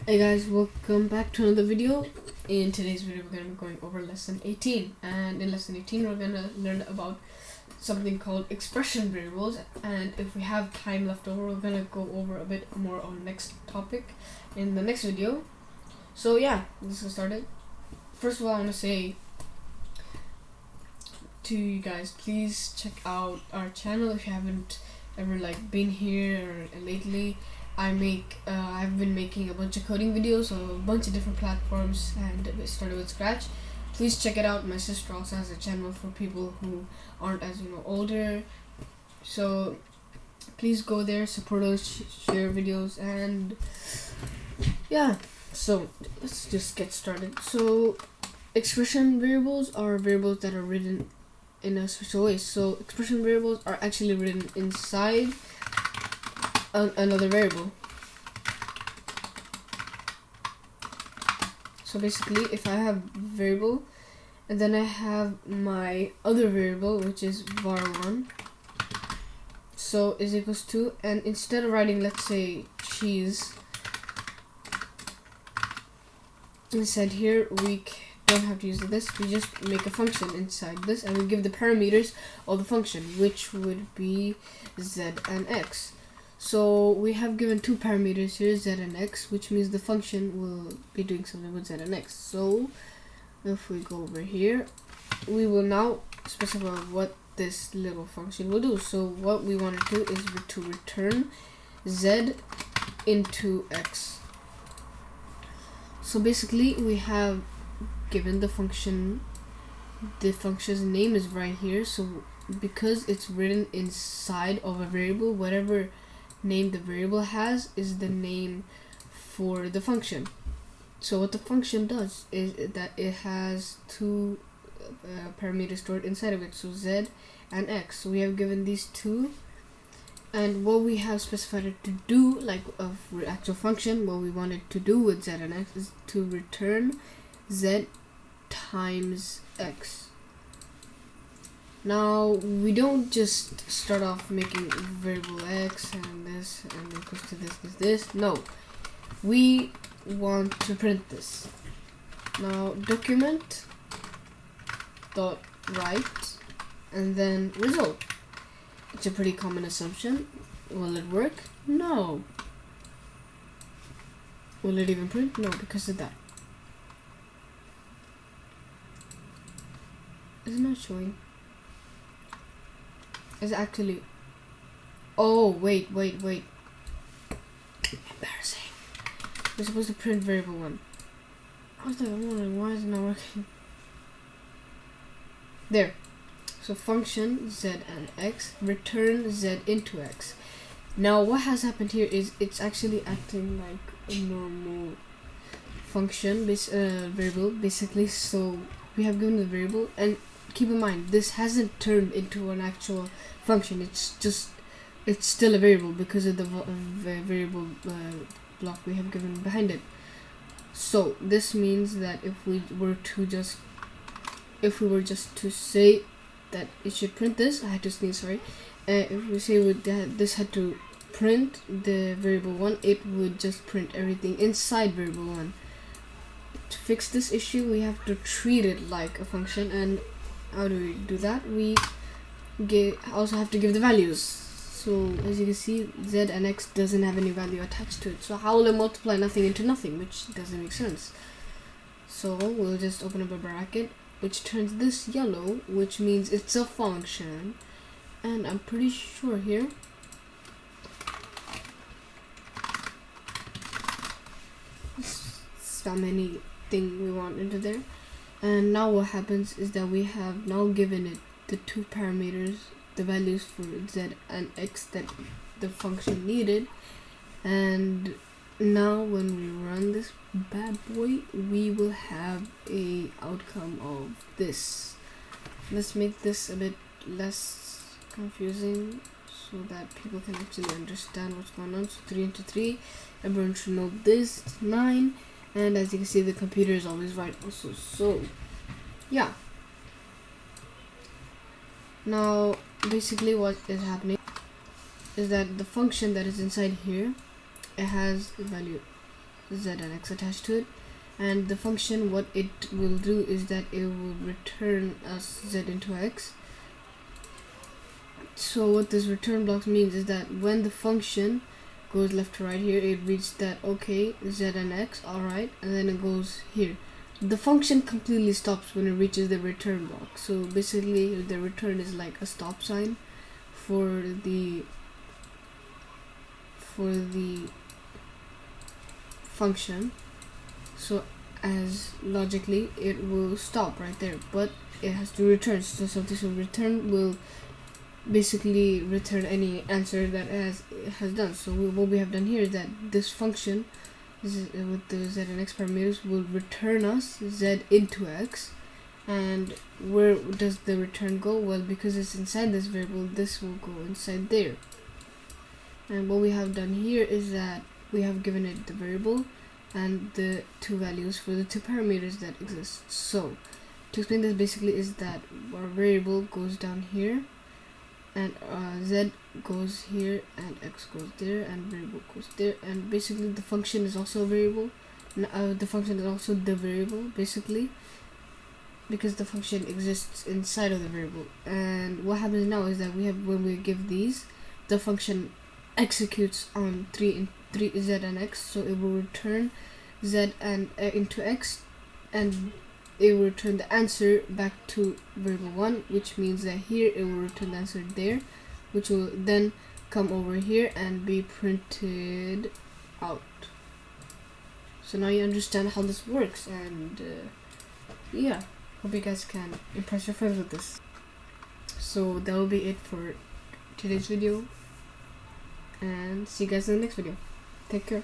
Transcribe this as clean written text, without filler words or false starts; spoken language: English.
Hey guys, welcome back to another video. In today's video we're going to be going over lesson 18, and in lesson 18 we're going to learn about something called expression variables, and if we have time left over we're going to go over a bit more on next topic in the next video. So yeah, let's get started. First of all, I want to say to you guys, please check out our channel if you haven't ever been here or lately. I've been making a bunch of coding videos on a bunch of different platforms, and it started with Scratch. Please check it out. My sister also has a channel for people who aren't as older, so please go there, support us, share videos, and yeah. So let's just get started. So expression variables are variables that are written in a special way. So expression variables are actually written inside another variable. So basically, if I have variable and then I have my other variable, which is var1, so is equals to, and instead of writing, let's say, cheese inside here, we don't have to use this. We just make a function inside this and we give the parameters of the function, which would be z and x. So we have given two parameters here, z and x, which means the function will be doing something with z and x. So if we go over here, we will now specify what this little function will do. So what we want to do is to return z into x. So basically we have given the function's name is right here. So because it's written inside of a variable, whatever name the variable has is the name for the function. So what the function does is that it has two parameters stored inside of it, so z and x. So we have given these two, and what we have specified it to do, like of actual function, what we wanted to do with z and x is to return z times x. Now we don't just start off making variable x and this and equals to this. No, we want to print this. Now document dot write and then result. It's a pretty common assumption. Will it work? No. Will it even print? No, because of that. It's not showing. Is actually, oh wait, embarrassing. We're supposed to print variable 1. I was wondering why is it not working. There. So function z and x return z into x. Now what has happened here is it's actually acting like a normal function variable basically. So we have given the variable, and keep in mind this hasn't turned into an actual function. It's still a variable because of the variable block we have given behind it. So this means that if we were just to say that it should print this, I had to sneeze, sorry. If we say this had to print the variable 1, it would just print everything inside variable 1. To fix this issue, we have to treat it like a function. And how do we do that? We also have to give the values. So as you can see, z and x doesn't have any value attached to it. So how will it multiply nothing into nothing, which doesn't make sense? So we'll just open up a bracket, which turns this yellow, which means it's a function. And I'm pretty sure here, how many thing we want into there. And now what happens is that we have now given it the two parameters, the values for z and x that the function needed. And now when we run this bad boy, we will have a outcome of this. Let's make this a bit less confusing so that people can actually understand what's going on. So 3 into 3, everyone should know this, it's 9. And as you can see, the computer is always right also. So yeah, now basically what is happening is that the function that is inside here, it has a value z and x attached to it. And the function, what it will do is that it will return us z into x. So what this return block means is that when the function goes left to right here, it reads that okay, z and x, alright, and then it goes here. The function completely stops when it reaches the return block. So basically the return is like a stop sign for the function. So as logically it will stop right there, but it has to return. So this will return will basically return any answer that it has done. So what we have done here is that this function with the z and x parameters will return us z into x. And where does the return go? Well, because it's inside this variable, this will go inside there. And what we have done here is that we have given it the variable and the two values for the two parameters that exist. So to explain this basically is that our variable goes down here, and z goes here, and x goes there, and variable goes there, and basically the function is also a variable. The function is also the variable basically, because the function exists inside of the variable. And what happens now is that when we give these, the function executes on z and x, so it will return z and into x, and it will return the answer back to variable 1, which means that here it will return the answer there, which will then come over here and be printed out. So now you understand how this works, and yeah, hope you guys can impress your friends with this. So that will be it for today's video, and see you guys in the next video. Take care.